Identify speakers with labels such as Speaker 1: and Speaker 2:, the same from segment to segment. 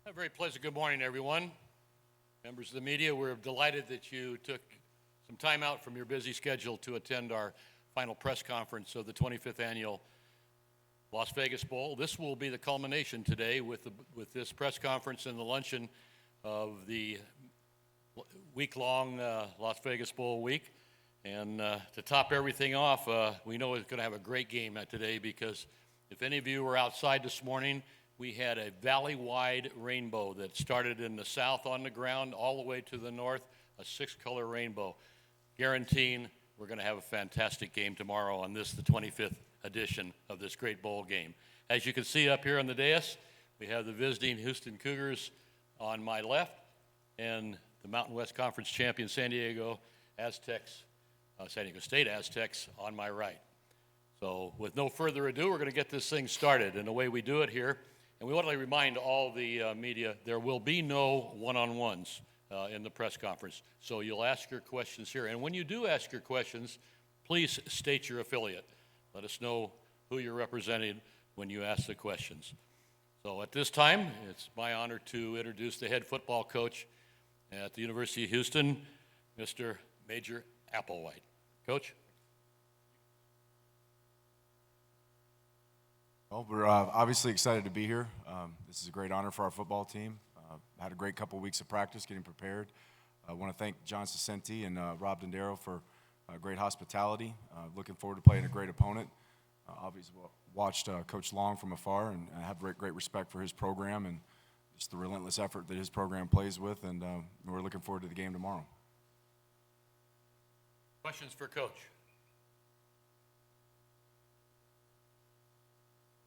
Speaker 1: A very pleasant good morning, everyone. Members of the media, we're delighted that you took some time out from your busy schedule to attend our final press conference of the 25th Annual Las Vegas Bowl. This will be the culmination today with this press conference and the luncheon of the week-long Las Vegas Bowl week. And to top everything off, we know it's going to have a great game today because if any of you were outside this morning, we had a valley-wide rainbow that started in the south on the ground all the way to the north, a six-color rainbow, guaranteeing we're going to have a fantastic game tomorrow on this, the 25th edition of this great bowl game. As you can see up here on the dais, we have the visiting Houston Cougars on my left and the Mountain West Conference champion San Diego State Aztecs on my right. So with no further ado, we're going to get this thing started. And the way we do it here, and we want to remind all the media, there will be no one-on-ones in the press conference. So you'll ask your questions here. And when you do ask your questions, please state your affiliate. Let us know who you're representing when you ask the questions. So at this time, it's my honor to introduce the head football coach at the University of Houston, Mr. Major Applewhite. Coach?
Speaker 2: Well, we're obviously excited to be here. This is a great honor for our football team. Had a great couple weeks of practice getting prepared. I want to thank John Cicenti and Rob Dondero for great hospitality. Looking forward to playing a great opponent. Obviously watched Coach Long from afar and I have great respect for his program and just the relentless effort that his program plays with, and we're looking forward to the game tomorrow.
Speaker 1: Questions for Coach?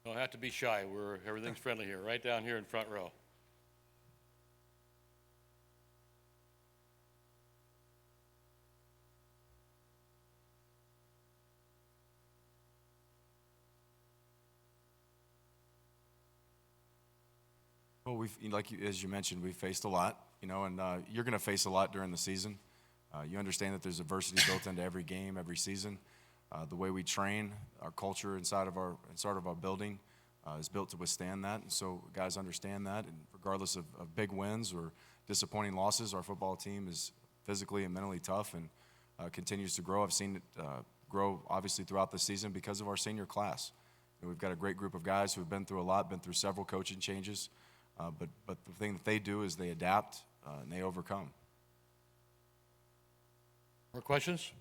Speaker 1: Don't have to be shy. Everything's friendly here, right down here in front row.
Speaker 2: Well, as you mentioned, we've faced a lot, and you're going to face a lot during the season. You understand that there's adversity built into every game, every season. The way we train, our culture inside of our building is built to withstand that. And so guys understand that. And regardless of big wins or disappointing losses, our football team is physically and mentally tough and continues to grow. I've seen it grow, obviously, throughout the season because of our senior class. We've got a great group of guys who have been through a lot, been through several coaching changes. But the thing that they do is they adapt and they overcome.
Speaker 1: More questions?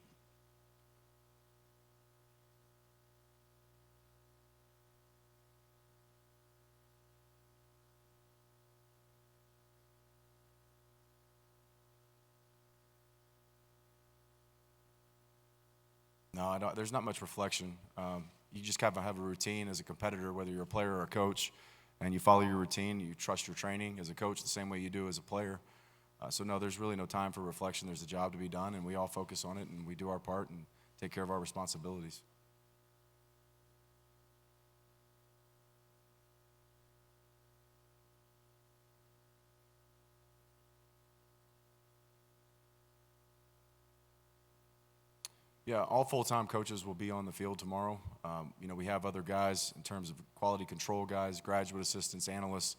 Speaker 2: No, there's not much reflection. You just kind of have a routine as a competitor, whether you're a player or a coach, and you follow your routine. You trust your training as a coach the same way you do as a player. So no, there's really no time for reflection. There's a job to be done, and we all focus on it, and we do our part and take care of our responsibilities. Yeah, all full-time coaches will be on the field tomorrow. We have other guys in terms of quality control guys, graduate assistants, analysts.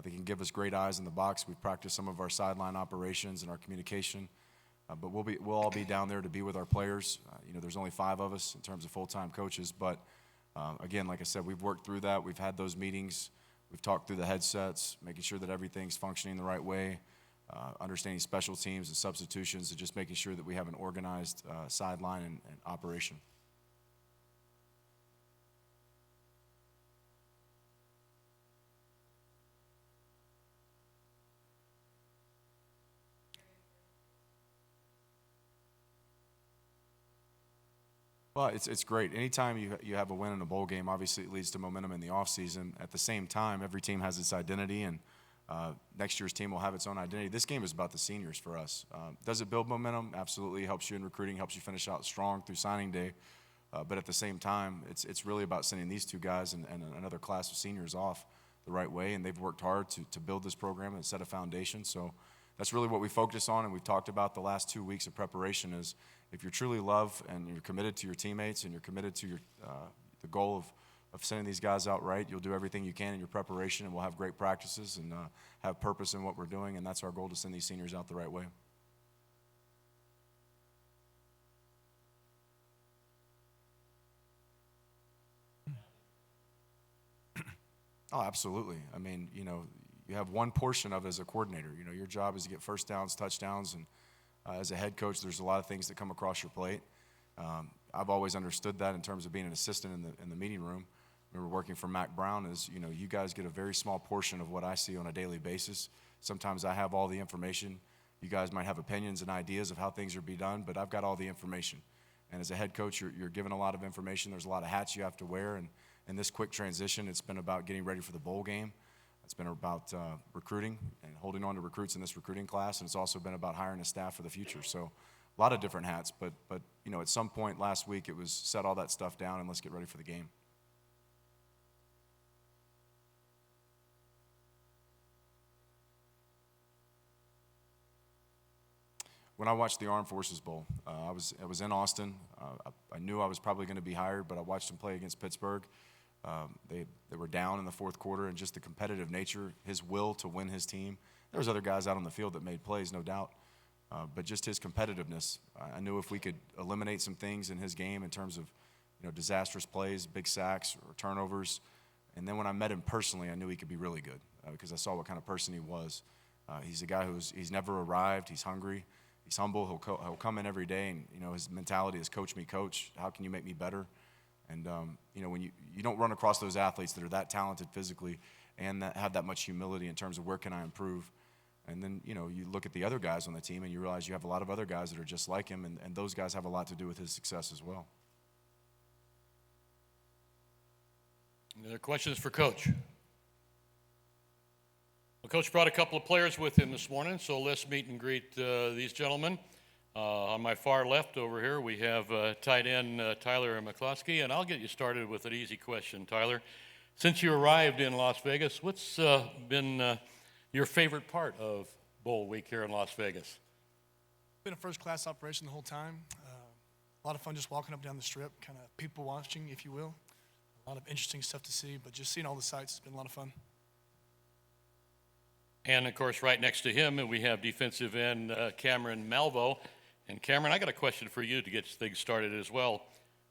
Speaker 2: They can give us great eyes in the box. We've practiced some of our sideline operations and our communication. But we'll all be down there to be with our players. There's only 5 of us in terms of full-time coaches. But, again, like I said, we've worked through that. We've had those meetings. We've talked through the headsets, making sure that everything's functioning the right way. Understanding special teams and substitutions, and just making sure that we have an organized sideline and operation. Well, it's great. Anytime you have a win in a bowl game, obviously it leads to momentum in the offseason. At the same time, every team has its identity, and next year's team will have its own identity. This game is about the seniors for us. Does it build momentum? Absolutely. Helps you in recruiting, helps you finish out strong through signing day. But at the same time, it's really about sending these 2 guys and another class of seniors off the right way, and they've worked hard to build this program and set a foundation. So that's really what we focus on, and we've talked about the last 2 weeks of preparation is if you truly love and you're committed to your teammates and you're committed to the goal of of sending these guys out right. You'll do everything you can in your preparation, and we'll have great practices and have purpose in what we're doing, and that's our goal, to send these seniors out the right way. Oh, absolutely. I mean, you know, you have one portion of it as a coordinator. You know, your job is to get first downs, touchdowns, and as a head coach, there's a lot of things that come across your plate. I've always understood that in terms of being an assistant in the meeting room. I remember working for Mac Brown is, you know, you guys get a very small portion of what I see on a daily basis. Sometimes I have all the information. You guys might have opinions and ideas of how things are be done, but I've got all the information. And as a head coach, you're given a lot of information. There's a lot of hats you have to wear. And in this quick transition, it's been about getting ready for the bowl game. It's been about recruiting and holding on to recruits in this recruiting class. And it's also been about hiring a staff for the future. So a lot of different hats. But you know, at some point last week, it was set all that stuff down and let's get ready for the game. When I watched the Armed Forces Bowl, I was in Austin. I knew I was probably going to be hired, but I watched him play against Pittsburgh. They were down in the fourth quarter, and just the competitive nature, his will to win his team. There was other guys out on the field that made plays, no doubt, but just his competitiveness. I knew if we could eliminate some things in his game in terms of, you know, disastrous plays, big sacks, or turnovers, and then when I met him personally, I knew he could be really good because I saw what kind of person he was. He's a guy he's never arrived. He's hungry. He's humble. He'll come in every day, and you know his mentality is coach me, coach. How can you make me better? And you know, when you don't run across those athletes that are that talented physically and that have that much humility in terms of where can I improve, and then you know you look at the other guys on the team and you realize you have a lot of other guys that are just like him, and those guys have a lot to do with his success as well.
Speaker 1: Any other questions for Coach? Well, Coach brought a couple of players with him this morning, so let's meet and greet these gentlemen. On my far left over here, we have tight end Tyler McCloskey, and I'll get you started with an easy question, Tyler. Since you arrived in Las Vegas, what's been your favorite part of Bowl Week here in Las Vegas?
Speaker 3: It's been a first-class operation the whole time. A lot of fun just walking up down the strip, kind of people watching, if you will. A lot of interesting stuff to see, but just seeing all the sights has been a lot of fun.
Speaker 1: And, of course, right next to him, we have defensive end Cameron Malvo. And, Cameron, I got a question for you to get things started as well.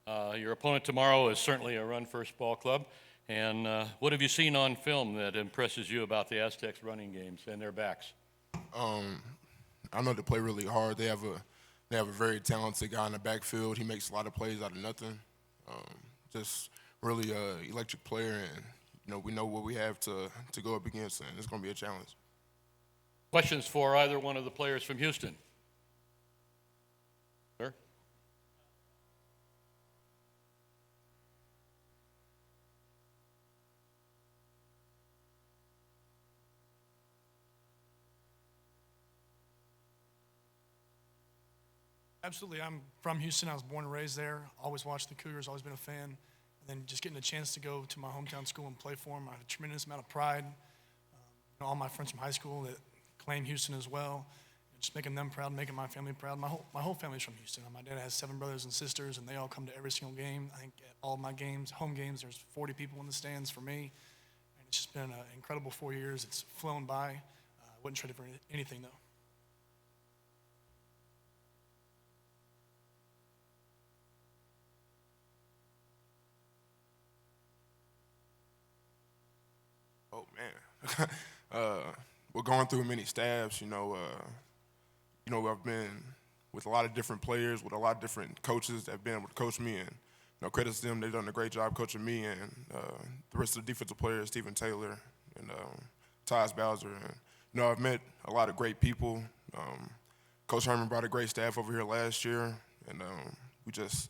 Speaker 1: Your opponent tomorrow is certainly a run-first ball club. And what have you seen on film that impresses you about the Aztecs' running games and their backs?
Speaker 4: I know they play really hard. They have a very talented guy in the backfield. He makes a lot of plays out of nothing. Just really electric player, and you know we know what we have to go up against, and it's going to be a challenge.
Speaker 1: Questions for either one of the players from Houston? Sir?
Speaker 3: Absolutely. I'm from Houston. I was born and raised there. Always watched the Cougars, always been a fan. And then just getting a chance to go to my hometown school and play for them, I have a tremendous amount of pride. You know, all my friends from high school that claim Houston as well. Just making them proud, making my family proud. My whole family's from Houston. My dad has 7 brothers and sisters, and they all come to every single game. I think at all my games, home games, there's 40 people in the stands for me. And it's just been an incredible 4 years. It's flown by. I wouldn't trade it for anything, though.
Speaker 4: Oh man, we're going through many staffs. You know, I've been with a lot of different players, with a lot of different coaches that have been able to coach me, and you know, credit to them. They've done a great job coaching me and the rest of the defensive players, Stephen Taylor and Tyus Bowser. And you know, I've met a lot of great people. Coach Herman brought a great staff over here last year, and we just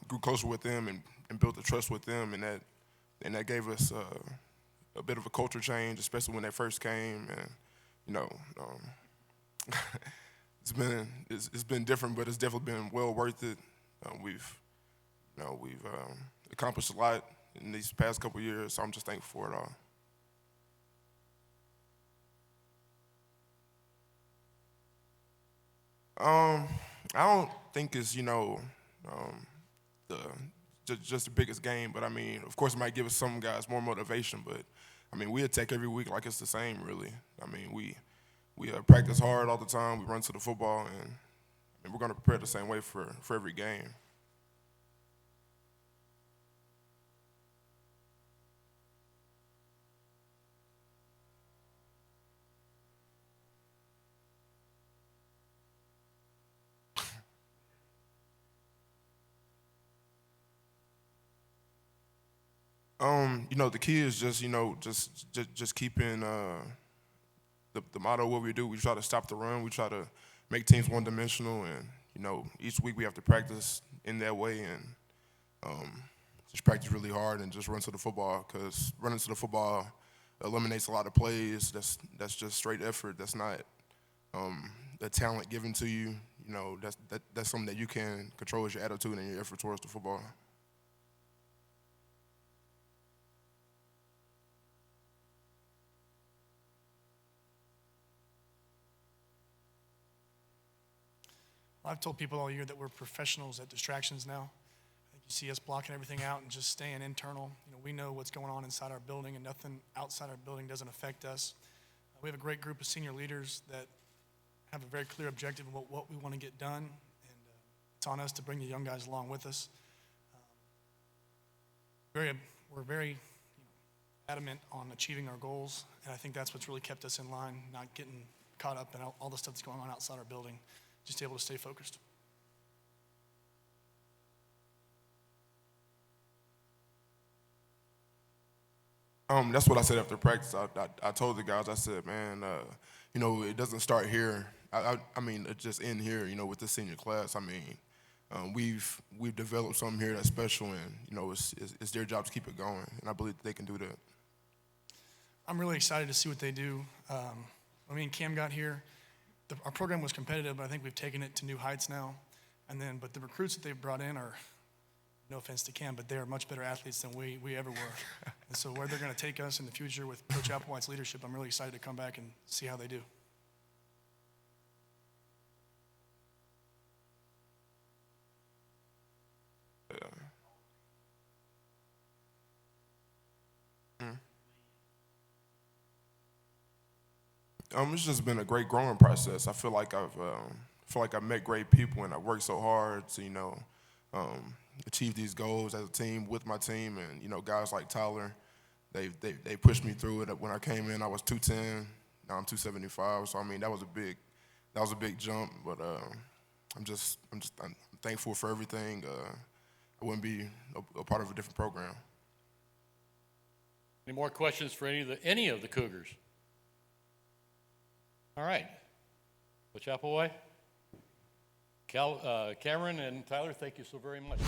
Speaker 4: grew closer with them and built the trust with them, and that gave us a bit of a culture change, especially when they first came. And you know, it's been different, but it's definitely been well worth it. We've accomplished a lot in these past couple of years, so I'm just thankful for it all. I don't think it's the just the biggest game. But I mean, of course, it might give some guys more motivation. But I mean, we attack every week like it's the same, really. I mean, we practice hard all the time. We run to the football, and I mean, we're going to prepare the same way for every game. You know, the key is just, you know, just keeping the motto of what we do. We try to stop the run. We try to make teams one-dimensional, and you know, each week we have to practice in that way, and just practice really hard and just run to the football, because running to the football eliminates a lot of plays. That's just straight effort. That's not the talent given to you. You know, that's something that you can control, is your attitude and your effort towards the football.
Speaker 3: I've told people all year that we're professionals at distractions now. I think you see us blocking everything out and just staying internal. You know, we know what's going on inside our building, and nothing outside our building doesn't affect us. We have a great group of senior leaders that have a very clear objective of what we want to get done, and it's on us to bring the young guys along with us. We're very adamant on achieving our goals, and I think that's what's really kept us in line, not getting caught up in all the stuff that's going on outside our building. Just able to stay focused.
Speaker 4: That's what I said after practice. I told the guys, I said, man, you know, it doesn't start here. I mean, it just end here, you know, with the senior class. I mean, we've developed something here that's special, and, you know, it's their job to keep it going, and I believe that they can do that.
Speaker 3: I'm really excited to see what they do. When me and Cam got here, our program was competitive, but I think we've taken it to new heights now. But the recruits that they've brought in are, no offense to Cam, but they are much better athletes than we ever were. And so where they're going to take us in the future with Coach Applewhite's leadership, I'm really excited to come back and see how they do.
Speaker 4: It's just been a great growing process. I feel like I've met great people, and I worked so hard to, you know, achieve these goals as a team with my team. And, you know, guys like Tyler, they pushed me through it. When I came in, I was 210. Now I'm 275. So I mean, that was a big jump. But I'm thankful for everything. I wouldn't be a part of a different program.
Speaker 1: Any more questions for any of the Cougars? All right. Coach Applewhite, Cameron, and Tyler, thank you so very much.